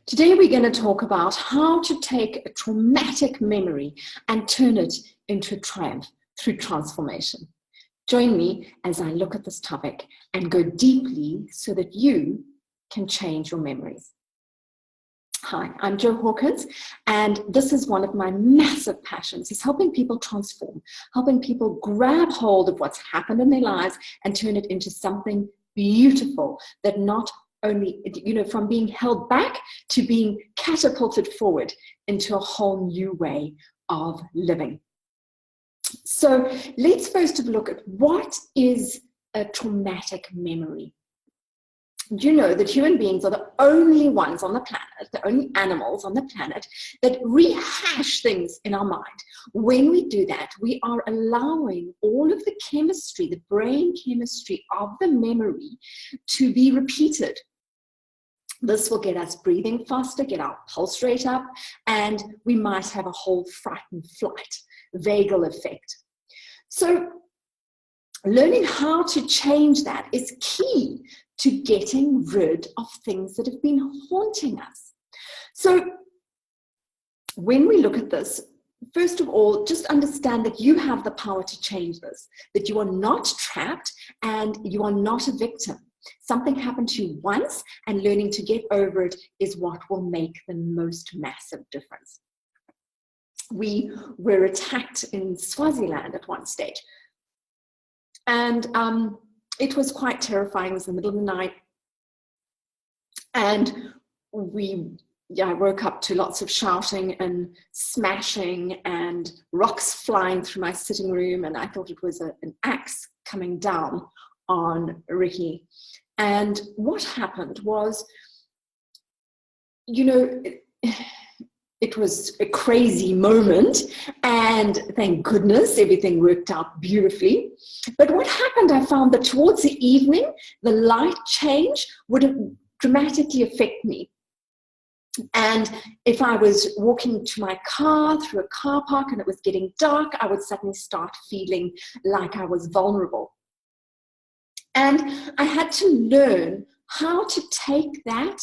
Today we're going to talk about how to take a traumatic memory and turn it into a triumph through transformation. Join me as I look at this topic and go deeply so that you can change your memories. Hi, I'm Jo Hawkins, and this is one of my massive passions, is helping people transform, helping people grab hold of what's happened in their lives and turn it into something beautiful that not only, from being held back to being catapulted forward into a whole new way of living. So let's first look at what is a traumatic memory. You know that human beings are the only ones on the planet, the only animals on the planet that rehash things in our mind. When we do that, we are allowing all of the chemistry, the brain chemistry of the memory to be repeated. This will get us breathing faster, get our pulse rate up, and we might have a whole fright and flight, vagal effect. So learning how to change that is key to getting rid of things that have been haunting us. So when we look at this, first of all, just understand that you have the power to change this, that you are not trapped and you are not a victim. Something happened to you once, and learning to get over it is what will make the most massive difference. We were attacked in Swaziland at one stage, and it was quite terrifying. It was in the middle of the night, and I woke up to lots of shouting and smashing and rocks flying through my sitting room, and I thought it was an axe coming down on Ricky. And what happened was, it was a crazy moment, and thank goodness everything worked out beautifully. But what happened, I found that towards the evening, the light change would dramatically affect me. And if I was walking to my car through a car park and it was getting dark, I would suddenly start feeling like I was vulnerable. And I had to learn how to take that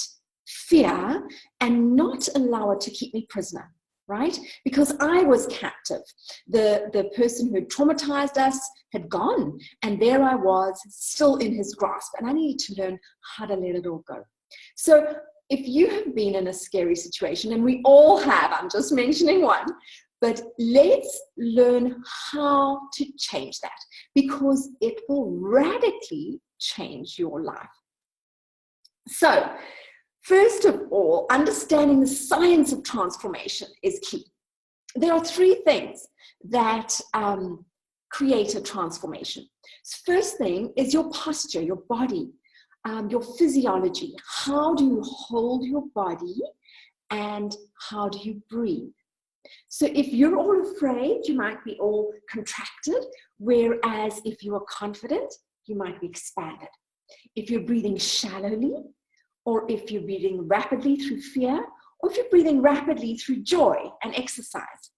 fear and not allow it to keep me prisoner, right? Because I was captive. The person who had traumatized us had gone, and there I was, still in his grasp, and I needed to learn how to let it all go. So if you have been in a scary situation, and we all have, I'm just mentioning one, but let's learn how to change that, because it will radically change your life. So, first of all, understanding the science of transformation is key. There are three things that create a transformation. First thing is your posture, your body, your physiology. How do you hold your body, and how do you breathe? So if you're all afraid, you might be all contracted, whereas if you are confident, you might be expanded. If you're breathing shallowly, or if you're breathing rapidly through fear, or if you're breathing rapidly through joy and exercise.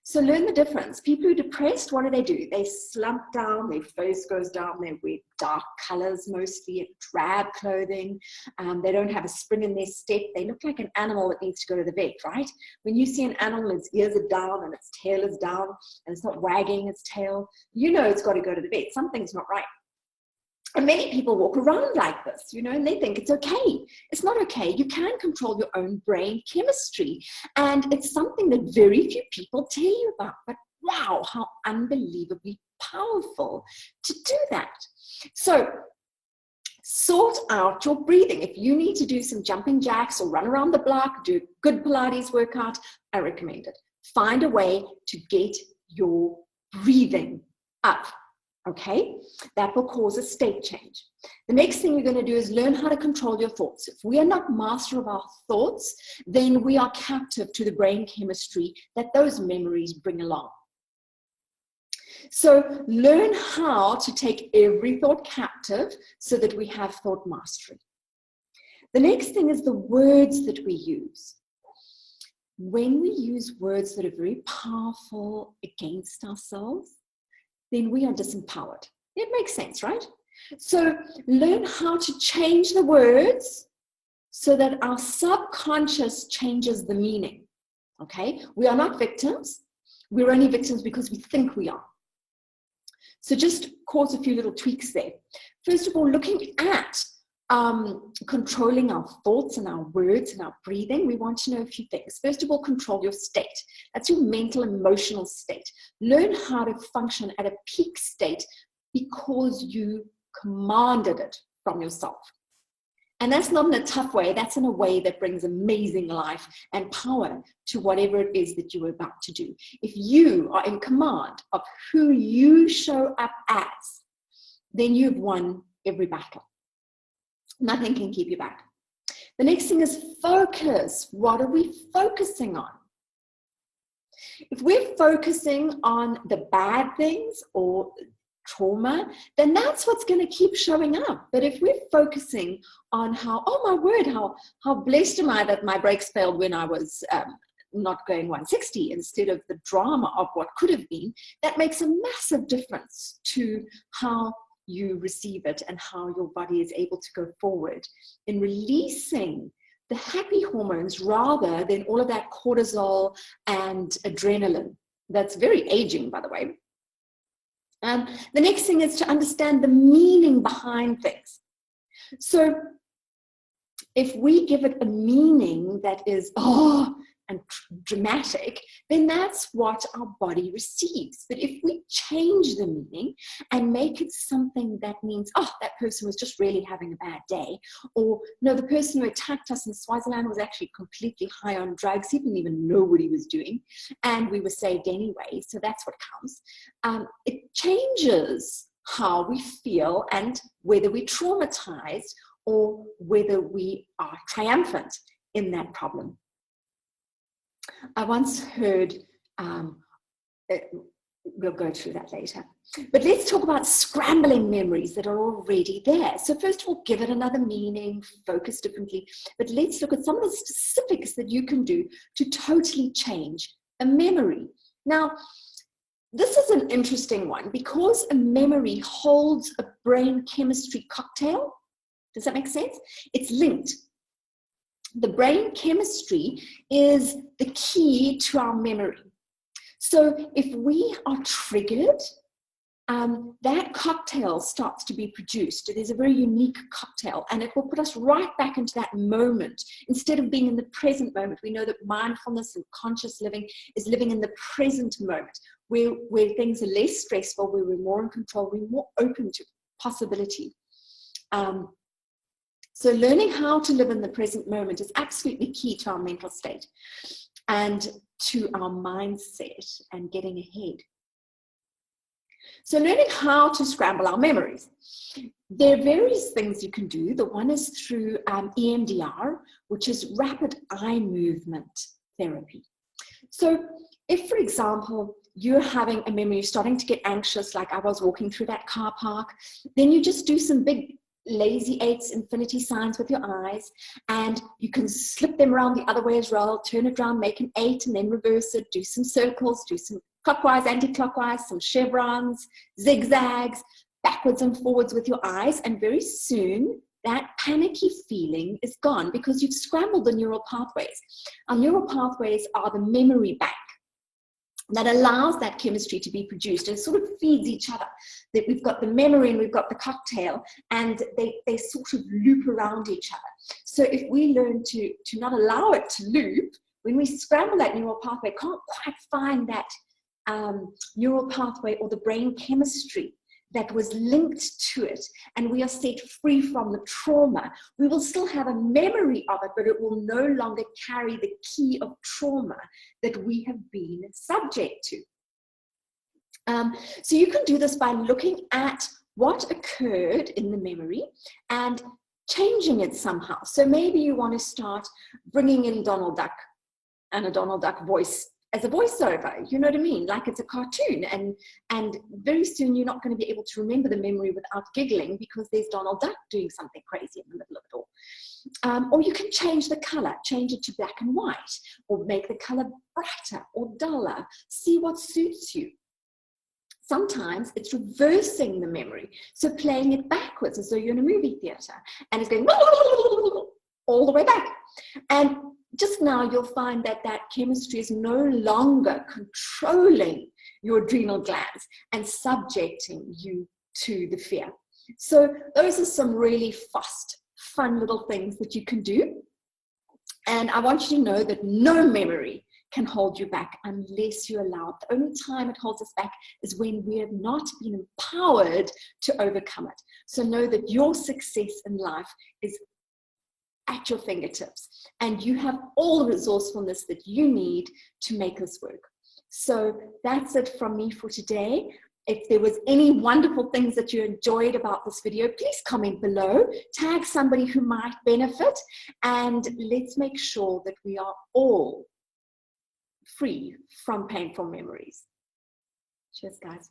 So learn the difference. People who are depressed, what do? They slump down, their face goes down, they wear dark colors mostly, drab clothing, they don't have a spring in their step, they look like an animal that needs to go to the vet, right? When you see an animal, its ears are down and its tail is down and it's not wagging its tail, you know it's got to go to the vet, something's not right. And many people walk around like this, and they think it's okay. It's not okay. You can control your own brain chemistry. And it's something that very few people tell you about. But wow, how unbelievably powerful to do that. So sort out your breathing. If you need to do some jumping jacks or run around the block, do a good Pilates workout, I recommend it. Find a way to get your breathing up. Okay, that will cause a state change. The next thing you're going to do is learn how to control your thoughts. If we are not master of our thoughts, then we are captive to the brain chemistry that those memories bring along. So learn how to take every thought captive so that we have thought mastery. The next thing is the words that we use. When we use words that are very powerful against ourselves, then we are disempowered. It makes sense, right? So learn how to change the words so that our subconscious changes the meaning. Okay, we are not victims. We're only victims because we think we are. So just cause a few little tweaks there. First of all, looking at controlling our thoughts and our words and our breathing, we want to know a few things. First of all, control your state. That's your mental, emotional state. Learn how to function at a peak state because you commanded it from yourself. And that's not in a tough way. That's in a way that brings amazing life and power to whatever it is that you're about to do. If you are in command of who you show up as, then you've won every battle. Nothing can keep you back. The next thing is focus. What are we focusing on? If we're focusing on the bad things or trauma, then that's what's going to keep showing up. But if we're focusing on how, oh my word, how blessed am I that my brakes failed when I was not going 160 instead of the drama of what could have been, that makes a massive difference to how you receive it and how your body is able to go forward in releasing the happy hormones rather than all of that cortisol and adrenaline. That's very aging, by the way. The next thing is to understand the meaning behind things. So if we give it a meaning that is, and dramatic, then that's what our body receives. But if we change the meaning and make it something that means, that person was just really having a bad day, or no, the person who attacked us in Swaziland was actually completely high on drugs, he didn't even know what he was doing, and we were saved anyway, so that's what counts. It changes how we feel and whether we're traumatized or whether we are triumphant in that problem. I once heard, we'll go through that later, but let's talk about scrambling memories that are already there. So first of all, give it another meaning, focus differently, but let's look at some of the specifics that you can do to totally change a memory. Now, this is an interesting one because a memory holds a brain chemistry cocktail. Does that make sense? It's linked. The brain chemistry is the key to our memory. So if we are triggered, that cocktail starts to be produced. It is a very unique cocktail and it will put us right back into that moment. Instead of being in the present moment, we know that mindfulness and conscious living is living in the present moment, where things are less stressful, where we're more in control, we're more open to possibility. So learning how to live in the present moment is absolutely key to our mental state and to our mindset and getting ahead. So learning how to scramble our memories. There are various things you can do. The one is through EMDR, which is rapid eye movement therapy. So if, for example, you're having a memory, you're starting to get anxious, like I was walking through that car park, then you just do some big lazy 8s infinity signs with your eyes, and you can slip them around the other way as well, turn it around, make an 8 and then reverse it, do some circles, do some clockwise, anti-clockwise, some chevrons, zigzags, backwards and forwards with your eyes, and very soon that panicky feeling is gone because you've scrambled the neural pathways. Our neural pathways are the memory bank that allows that chemistry to be produced and sort of feeds each other. That we've got the memory and we've got the cocktail, and they sort of loop around each other. So if we learn to not allow it to loop, when we scramble that neural pathway, can't quite find that neural pathway or the brain chemistry that was linked to it, and we are set free from the trauma, we will still have a memory of it, but it will no longer carry the key of trauma that we have been subject to. So you can do this by looking at what occurred in the memory and changing it somehow. So maybe you want to start bringing in Donald Duck and a Donald Duck voice as a voiceover, you know what I mean? Like it's a cartoon, and very soon you're not going to be able to remember the memory without giggling because there's Donald Duck doing something crazy in the middle of it all. Or you can change the color, change it to black and white, or make the color brighter or duller. See what suits you. Sometimes it's reversing the memory, so playing it backwards as though you're in a movie theater and it's going, all the way back. And just now you'll find that that chemistry is no longer controlling your adrenal glands and subjecting you to the fear. So those are some really fast, fun little things that you can do. And I want you to know that no memory can hold you back unless you allow it. The only time it holds us back is when we have not been empowered to overcome it. So know that your success in life is at your fingertips, and you have all the resourcefulness that you need to make this work. So that's it from me for today. If there was any wonderful things that you enjoyed about this video, please comment below, tag somebody who might benefit, and let's make sure that we are all free from painful memories. Cheers, guys.